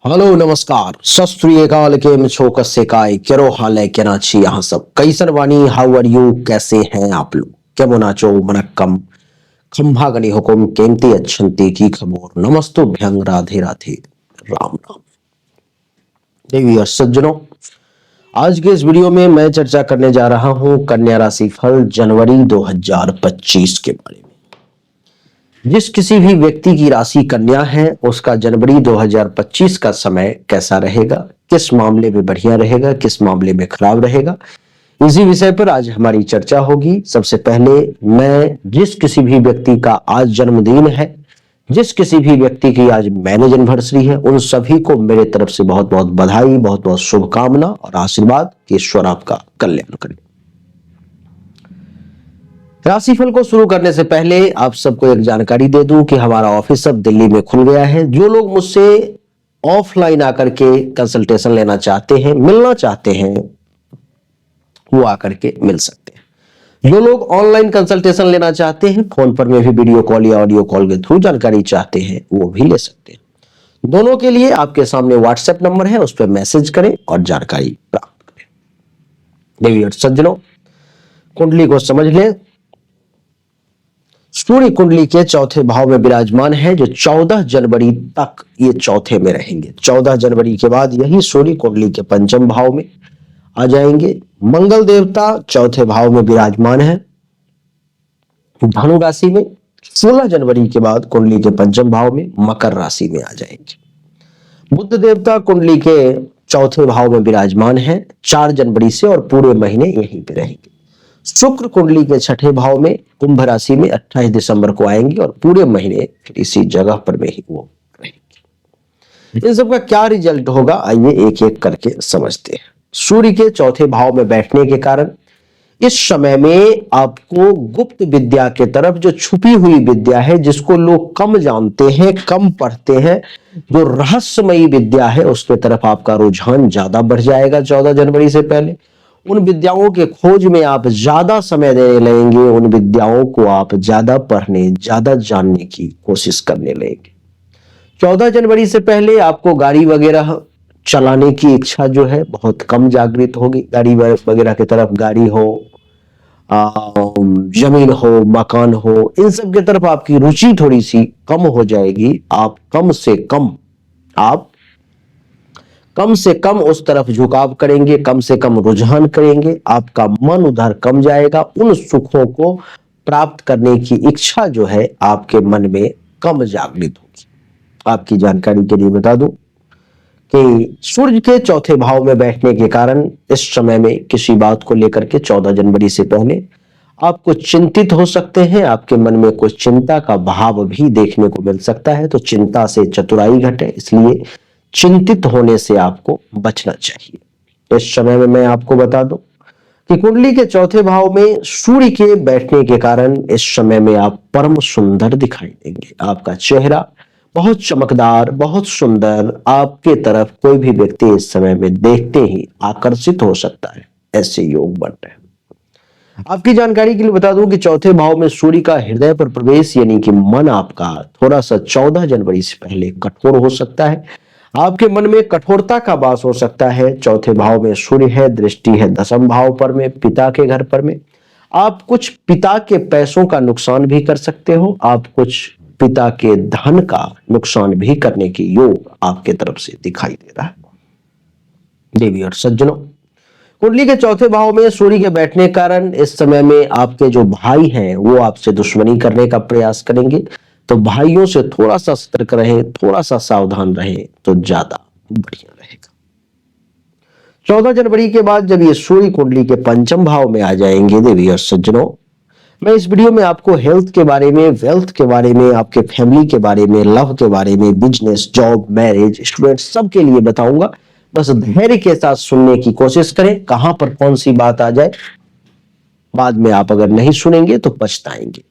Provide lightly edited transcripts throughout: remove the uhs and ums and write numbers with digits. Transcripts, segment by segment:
Hello नमस्कार सत श्री अकाल केम छो कस्से काय केरो हाल है केना छी यहाँ सब कैसन वानी हाउ आर यू कैसे हैं आप लोग क्या बोनाचो मनक्कम खंभा गनी हुकुम केमती अच्छंती की खबर नमस्तो भ्यंग राधे राधे राम राम देवी और सज्जनों। आज के इस वीडियो में मैं चर्चा करने जा रहा हूं कन्या राशि फल जनवरी 2025 के बारे में। जिस किसी भी व्यक्ति की राशि कन्या है उसका जनवरी 2025 का समय कैसा रहेगा, किस मामले में बढ़िया रहेगा, किस मामले में खराब रहेगा, इसी विषय पर आज हमारी चर्चा होगी। सबसे पहले मैं जिस किसी भी व्यक्ति का आज जन्मदिन है, जिस किसी भी व्यक्ति की आज मैरिज एनिवर्सरी है, उन सभी को मेरे तरफ से बहुत बहुत बधाई, बहुत बहुत शुभकामना और आशीर्वाद कि ईश्वर आपका कल्याण करे। राशिफल को शुरू करने से पहले आप सबको एक जानकारी दे दूं कि हमारा ऑफिस अब दिल्ली में खुल गया है। जो लोग मुझसे ऑफलाइन आकर के कंसल्टेशन लेना चाहते हैं, मिलना चाहते हैं, वो आकर के मिल सकते हैं। जो लोग ऑनलाइन कंसल्टेशन लेना चाहते हैं, फोन पर में भी वीडियो कॉल या ऑडियो कॉल के थ्रू जानकारी चाहते हैं, वो भी ले सकते हैं। दोनों के लिए आपके सामने व्हाट्सएप नंबर है, उस पर मैसेज करें और जानकारी प्राप्त करें। देवी और सज्जनों, कुंडली को समझ लें। सूर्य कुंडली के चौथे भाव में विराजमान है, जो 14 जनवरी तक ये चौथे में रहेंगे। 14 जनवरी के बाद यही सूर्य कुंडली के पंचम भाव में आ जाएंगे। मंगल देवता चौथे भाव में विराजमान है धनु राशि में। 16 जनवरी के बाद कुंडली के पंचम भाव में मकर राशि में आ जाएंगे। बुध देवता कुंडली के चौथे भाव में विराजमान है 4 जनवरी से और पूरे महीने यहीं पे रहेंगे। शुक्र कुंडली के छठे भाव में कुंभ राशि में 28 दिसंबर को आएंगे और पूरे महीने फिर इसी जगह पर में ही वो रहेंगे। इन सब का क्या रिजल्ट होगा, आइए एक एक करके समझते हैं। सूर्य के चौथे भाव में बैठने के कारण इस समय में आपको गुप्त विद्या के तरफ, जो छुपी हुई विद्या है, जिसको लोग कम जानते हैं, कम पढ़ते हैं, जो रहस्यमयी विद्या है, उसके तरफ आपका रुझान ज्यादा बढ़ जाएगा। 14 जनवरी से पहले उन विद्याओं के खोज में आप ज्यादा समय देने लगेंगे, उन विद्याओं को आप ज्यादा पढ़ने, ज्यादा जानने की कोशिश करने लगेंगे। 14 जनवरी से पहले आपको गाड़ी वगैरह चलाने की इच्छा जो है बहुत कम जागृत होगी। गाड़ी वगैरह की तरफ, गाड़ी हो, जमीन हो, मकान हो, इन सब की तरफ आपकी रुचि थोड़ी सी कम हो जाएगी। आप कम से कम उस तरफ झुकाव करेंगे, कम से कम रुझान करेंगे। आपका मन उधर कम जाएगा। उन सुखों को प्राप्त करने की इच्छा जो है आपके मन में कम जागृत होगी। आपकी जानकारी के लिए बता दूं कि सूर्य के चौथे भाव में बैठने के कारण इस समय में किसी बात को लेकर के 14 जनवरी से पहले आपको चिंतित हो सकते हैं। आपके मन में कुछ चिंता का भाव भी देखने को मिल सकता है। तो चिंता से चतुराई घटे, इसलिए चिंतित होने से आपको बचना चाहिए। इस समय में मैं आपको बता दूं कि कुंडली के चौथे भाव में सूर्य के बैठने के कारण इस समय में आप परम सुंदर दिखाई देंगे। आपका चेहरा बहुत चमकदार, बहुत सुंदर, आपके तरफ कोई भी व्यक्ति इस समय में देखते ही आकर्षित हो सकता है। ऐसे योग बन रहे हैं। आपकी जानकारी के लिए बता दूं कि चौथे भाव में सूर्य का हृदय पर प्रवेश, यानी कि मन आपका थोड़ा सा 14 जनवरी से पहले कठोर हो सकता है। आपके मन में कठोरता का वास हो सकता है। चौथे भाव में सूर्य है, दृष्टि है दसम भाव पर में, पिता के घर पर में। आप कुछ पिता के पैसों का नुकसान भी कर सकते हो। आप कुछ पिता के धन का नुकसान भी करने की योग आपके तरफ से दिखाई दे रहा है। देवी और सज्जनों, कुंडली के चौथे भाव में सूर्य के बैठने के कारण इस समय में आपके जो भाई हैं वो आपसे दुश्मनी करने का प्रयास करेंगे। तो भाइयों से थोड़ा सा सतर्क रहे, थोड़ा सा सावधान रहे तो ज्यादा बढ़िया रहेगा। 14 जनवरी के बाद जब ये सूर्य कुंडली के पंचम भाव में आ जाएंगे, देवी और सज्जनों, मैं इस वीडियो में आपको हेल्थ के बारे में, वेल्थ के बारे में, आपके फैमिली के बारे में, लव के बारे में, बिजनेस, जॉब, मैरिज, स्टूडेंट, सब के लिए बताऊंगा। बस धैर्य के साथ सुनने की कोशिश करें। कहां पर कौन सी बात आ जाए, बाद में आप अगर नहीं सुनेंगे तो पछताएंगे।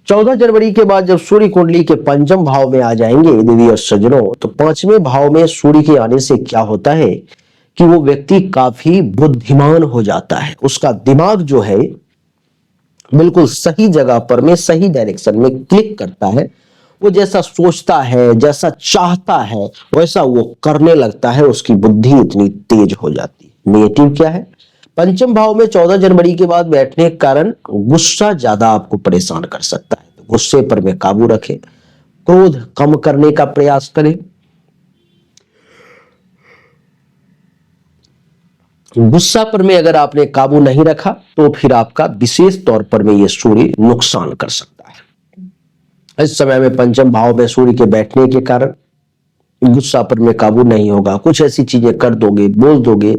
14 जनवरी के बाद जब सूर्य कुंडली के पंचम भाव में आ जाएंगे, देवी और सज्जनों, तो पांचवें भाव में सूर्य के आने से क्या होता है कि वो व्यक्ति काफी बुद्धिमान हो जाता है। उसका दिमाग जो है बिल्कुल सही जगह पर में, सही डायरेक्शन में क्लिक करता है। वो जैसा सोचता है, जैसा चाहता है, वैसा वो करने लगता है, उसकी बुद्धि इतनी तेज हो जाती है। नेगेटिव क्या है? पंचम भाव में 14 जनवरी के बाद बैठने के कारण गुस्सा ज्यादा आपको परेशान कर सकता है, तो गुस्से पर में काबू रखें, क्रोध कम करने का प्रयास करें। गुस्सा पर में अगर आपने काबू नहीं रखा तो फिर आपका विशेष तौर पर में ये सूर्य नुकसान कर सकता है। इस समय में पंचम भाव में सूर्य के बैठने के कारण गुस्सा पर में काबू नहीं होगा, कुछ ऐसी चीजें कर दोगे, बोल दोगे,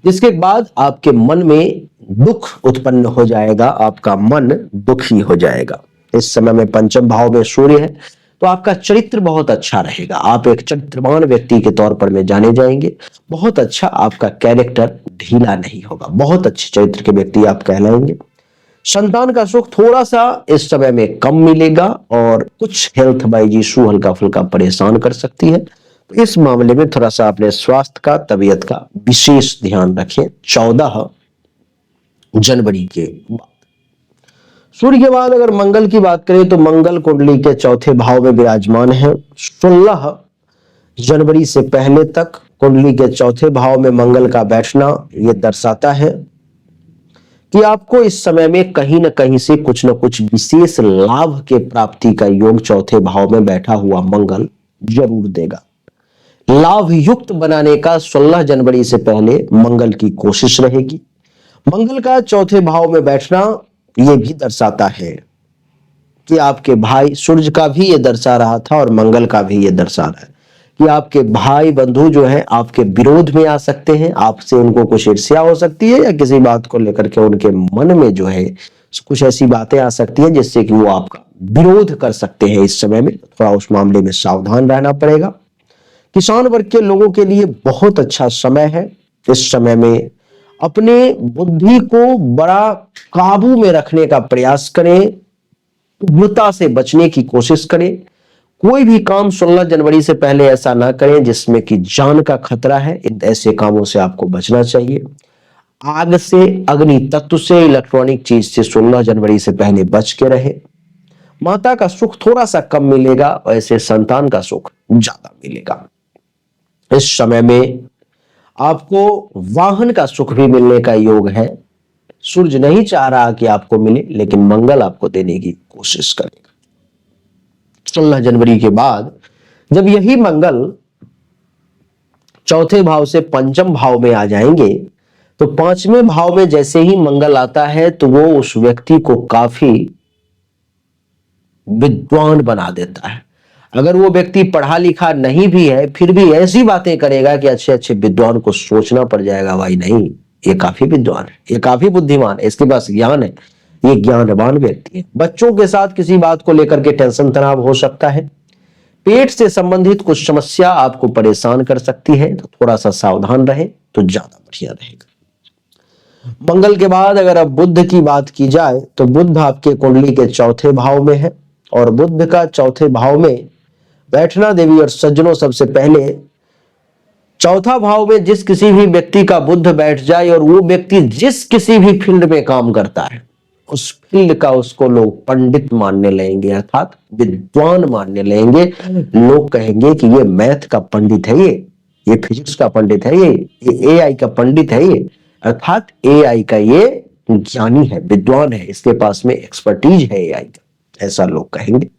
जिसके बाद आपके मन में दुख उत्पन्न हो जाएगा, आपका मन दुखी हो जाएगा। इस समय में पंचम भाव में सूर्य है तो आपका चरित्र बहुत अच्छा रहेगा, आप एक चरित्रवान व्यक्ति के तौर पर में जाने जाएंगे। बहुत अच्छा आपका कैरेक्टर ढीला नहीं होगा, बहुत अच्छे चरित्र के व्यक्ति आप कहलाएंगे। संतान का सुख थोड़ा सा इस समय में कम मिलेगा और कुछ हेल्थ वाइज इशू हल्का फुल्का परेशान कर सकती है, तो इस मामले में थोड़ा सा अपने स्वास्थ्य का, तबीयत का विशेष ध्यान रखें। 14 जनवरी के बाद सूर्य के बाद अगर मंगल की बात करें तो मंगल कुंडली के चौथे भाव में विराजमान है। 16 जनवरी से पहले तक कुंडली के चौथे भाव में मंगल का बैठना यह दर्शाता है कि आपको इस समय में कहीं ना कहीं से कुछ न कुछ विशेष लाभ के प्राप्ति का योग चौथे भाव में बैठा हुआ मंगल जरूर देगा। लाभ युक्त बनाने का 16 जनवरी से पहले मंगल की कोशिश रहेगी। मंगल का चौथे भाव में बैठना यह भी दर्शाता है कि आपके भाई, सूर्य का भी यह दर्शा रहा था और मंगल का भी यह दर्शा रहा है कि आपके भाई बंधु जो है आपके विरोध में आ सकते हैं, आपसे उनको कुछ ईर्ष्या हो सकती है या किसी बात को लेकर के उनके मन में जो है कुछ ऐसी बातें आ सकती हैं जिससे कि वो आपका विरोध कर सकते हैं। इस समय में थोड़ा उस मामले में सावधान रहना पड़ेगा। किसान वर्ग के लोगों के लिए बहुत अच्छा समय है। इस समय में अपने बुद्धि को बड़ा काबू में रखने का प्रयास करें, उग्रता से बचने की कोशिश करें। कोई भी काम 16 जनवरी से पहले ऐसा ना करें जिसमें कि जान का खतरा है, इन ऐसे कामों से आपको बचना चाहिए। आग से, अग्नि तत्व से, इलेक्ट्रॉनिक चीज से 16 जनवरी से पहले बच के रहे। माता का सुख थोड़ा सा कम मिलेगा, वैसे संतान का सुख ज्यादा मिलेगा। इस समय में आपको वाहन का सुख भी मिलने का योग है। सूर्य नहीं चाह रहा कि आपको मिले, लेकिन मंगल आपको देने की कोशिश करेगा। 16 जनवरी के बाद जब यही मंगल चौथे भाव से पंचम भाव में आ जाएंगे तो पांचवें भाव में जैसे ही मंगल आता है तो वो उस व्यक्ति को काफी विद्वान बना देता है। अगर वो व्यक्ति पढ़ा लिखा नहीं भी है फिर भी ऐसी बातें करेगा कि अच्छे अच्छे विद्वान को सोचना पड़ जाएगा, भाई नहीं ये काफी विद्वान है, ये काफी बुद्धिमान है, इसके पास ज्ञान है, ये ज्ञानवान व्यक्ति है। बच्चों के साथ किसी बात को लेकर के टेंशन तनाव हो सकता है। पेट से संबंधित कुछ समस्या आपको परेशान कर सकती है, तो थोड़ा सा सावधान रहे तो ज्यादा बढ़िया रहेगा। मंगल के बाद अगर अब बुध की बात की जाए तो बुध आपके कुंडली के चौथे भाव में है और बुध का चौथे भाव में बैठना देवी और सज्जनों, सबसे पहले चौथा भाव में जिस किसी भी व्यक्ति का बुध बैठ जाए और वो व्यक्ति जिस किसी भी फील्ड में काम करता है उस फील्ड का उसको लोग पंडित मानने लगेंगे, अर्थात विद्वान मानने लगेंगे। लोग कहेंगे कि ये मैथ का पंडित है, ये फिजिक्स का पंडित है, ये एआई का पंडित है, ये अर्थात एआई का ये ज्ञानी है, विद्वान है, इसके पास में एक्सपर्टीज है एआई का, ऐसा लोग कहेंगे।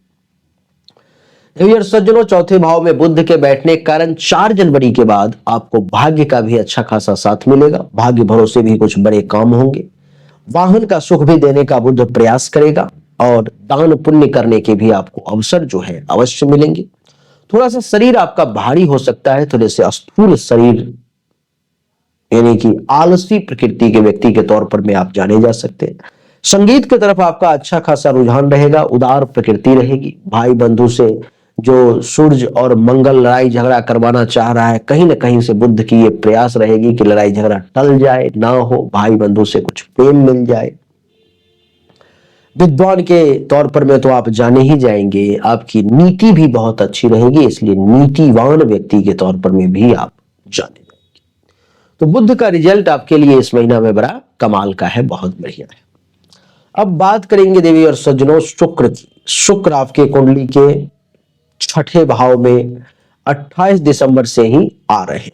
सज्जनों, चौथे भाव में बुध के बैठने के कारण 4 जनवरी के बाद आपको भाग्य का भी अच्छा खासा साथ मिलेगा। भाग्य भरोसे भी कुछ बड़े काम होंगे। वाहन का सुख भी देने का बुध प्रयास करेगा और दान पुण्य करने के भी आपको अवसर जो है अवश्य मिलेंगे। थोड़ा सा शरीर आपका भारी हो सकता है, थोड़े से स्थूल शरीर यानी कि आलसी प्रकृति के व्यक्ति के तौर पर में आप जाने जा सकते हैं। संगीत की तरफ आपका अच्छा खासा रुझान रहेगा, उदार प्रकृति रहेगी। भाई बंधु से जो सूर्य और मंगल लड़ाई झगड़ा करवाना चाह रहा है, कहीं ना कहीं से बुध की ये प्रयास रहेगी कि लड़ाई झगड़ा टल जाए, ना हो, भाई बंधु से कुछ प्रेम मिल जाए। विद्वान के तौर पर में तो आप जाने ही जाएंगे, आपकी नीति भी बहुत अच्छी रहेगी, इसलिए नीतिवान व्यक्ति के तौर पर में भी आप जाने जाएंगे। तो बुध का रिजल्ट आपके लिए इस महीना में बड़ा कमाल का है, बहुत बढ़िया है। अब बात करेंगे देवी और सज्जनों शुक्र की। शुक्र आपके कुंडली के छठे भाव में 28 दिसंबर से ही आ रहे हैं।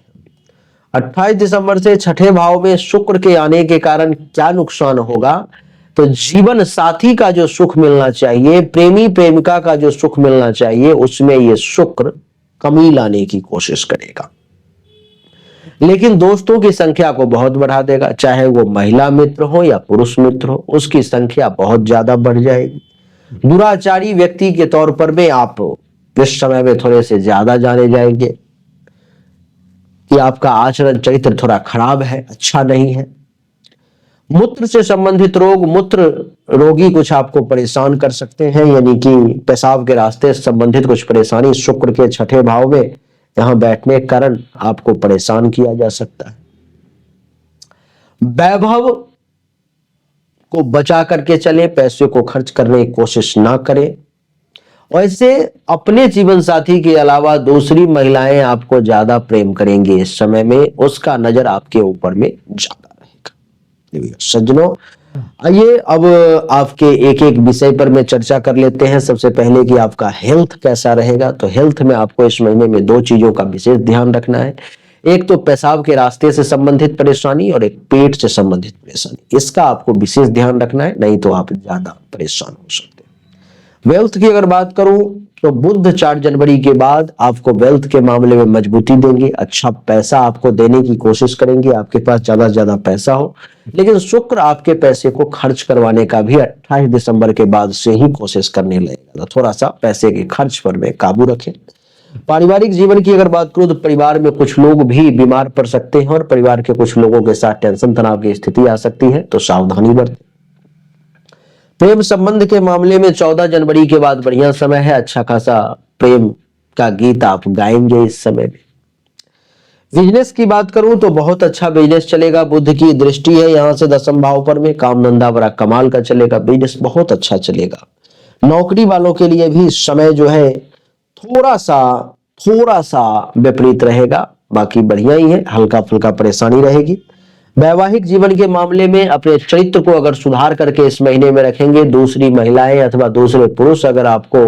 28 दिसंबर से छठे भाव में शुक्र के आने के कारण क्या नुकसान होगा, तो जीवन साथी का जो सुख मिलना चाहिए, प्रेमी प्रेमिका का जो सुख मिलना चाहिए, उसमें ये शुक्र कमी लाने की कोशिश करेगा। लेकिन दोस्तों की संख्या को बहुत बढ़ा देगा, चाहे वो महिला मित्र हो या पुरुष मित्र हो, उसकी संख्या बहुत ज्यादा बढ़ जाएगी। दुराचारी व्यक्ति के तौर पर भी आप इस समय में थोड़े से ज्यादा जाने जाएंगे कि आपका आचरण चरित्र थोड़ा खराब है, अच्छा नहीं है। मूत्र से संबंधित रोग, मूत्र रोगी कुछ आपको परेशान कर सकते हैं, यानी कि पेशाब के रास्ते से संबंधित कुछ परेशानी शुक्र के छठे भाव में यहां बैठने के कारण आपको परेशान किया जा सकता है। वैभव को बचा करके चले, पैसे को खर्च करने की कोशिश ना करें। वैसे अपने जीवन साथी के अलावा दूसरी महिलाएं आपको ज्यादा प्रेम करेंगे इस समय में, उसका नजर आपके ऊपर में ज्यादा रहेगा। सज्जनों, आइए अब आपके एक एक विषय पर मैं चर्चा कर लेते हैं। सबसे पहले कि आपका हेल्थ कैसा रहेगा, तो हेल्थ में आपको इस महीने में दो चीजों का विशेष ध्यान रखना है। एक तो पेशाब के रास्ते से संबंधित परेशानी और एक पेट से संबंधित परेशानी, इसका आपको विशेष ध्यान रखना है, नहीं तो आप ज्यादा परेशान हो सकते हैं। वेल्थ की अगर बात करूं तो बुध 4 जनवरी के बाद आपको वेल्थ के मामले में मजबूती देंगे, अच्छा पैसा आपको देने की कोशिश करेंगे, आपके पास ज्यादा से ज्यादा पैसा हो। लेकिन शुक्र आपके पैसे को खर्च करवाने का भी 28 दिसंबर के बाद से ही कोशिश करने लगेगा, तो थोड़ा सा पैसे के खर्च पर में काबू रखें। पारिवारिक जीवन की अगर बात करूं तो परिवार में कुछ लोग भी बीमार पड़ सकते हैं और परिवार के कुछ लोगों के साथ टेंशन तनाव की स्थिति आ सकती है, तो सावधानी बरतें। प्रेम संबंध के मामले में 14 जनवरी के बाद बढ़िया समय है, अच्छा खासा प्रेम का गीत आप गाएंगे इस समय में। बिजनेस की बात करूं तो बहुत अच्छा बिजनेस चलेगा, बुध की दृष्टि है यहां से 10वें भाव पर में, काम धंधा बड़ा कमाल का चलेगा, बिजनेस बहुत अच्छा चलेगा। नौकरी वालों के लिए भी समय जो है थोड़ा सा विपरीत रहेगा, बाकी बढ़िया ही है, हल्का फुल्का परेशानी रहेगी। वैवाहिक जीवन के मामले में अपने चरित्र को अगर सुधार करके इस महीने में रखेंगे, दूसरी महिलाएं अथवा दूसरे पुरुष अगर आपको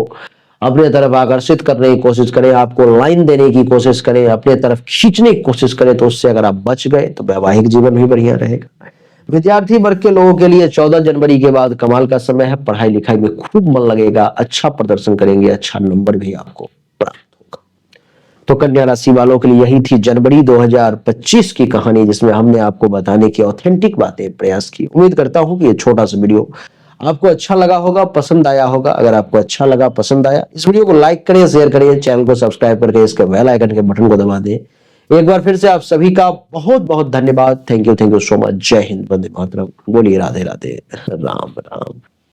अपने तरफ आकर्षित करने की कोशिश करें, आपको लाइन देने की कोशिश करें, अपने तरफ खींचने की कोशिश करें, तो उससे अगर आप बच गए तो वैवाहिक जीवन भी बढ़िया रहेगा। विद्यार्थी वर्ग के लोगों के लिए 14 जनवरी के बाद कमाल का समय है, पढ़ाई लिखाई में खूब मन लगेगा, अच्छा प्रदर्शन करेंगे, अच्छा नंबर भी आपको प्राप्त होगा। तो कन्या राशि वालों के लिए यही थी जनवरी 2025 की कहानी, जिसमें हमने आपको बताने की ऑथेंटिक बातें प्रयास की। उम्मीद करता हूं कि ये छोटा सा वीडियो आपको अच्छा लगा होगा, पसंद आया होगा। अगर आपको अच्छा लगा, पसंद आया, इस वीडियो को लाइक करें, शेयर करें, चैनल को सब्सक्राइब करके इसके बेल आइकन के बटन को दबा दें। एक बार फिर से आप सभी का बहुत बहुत धन्यवाद। Thank you so much. जय हिंद, वंदे मातरम, बोलिए राधे राधे, राम राम।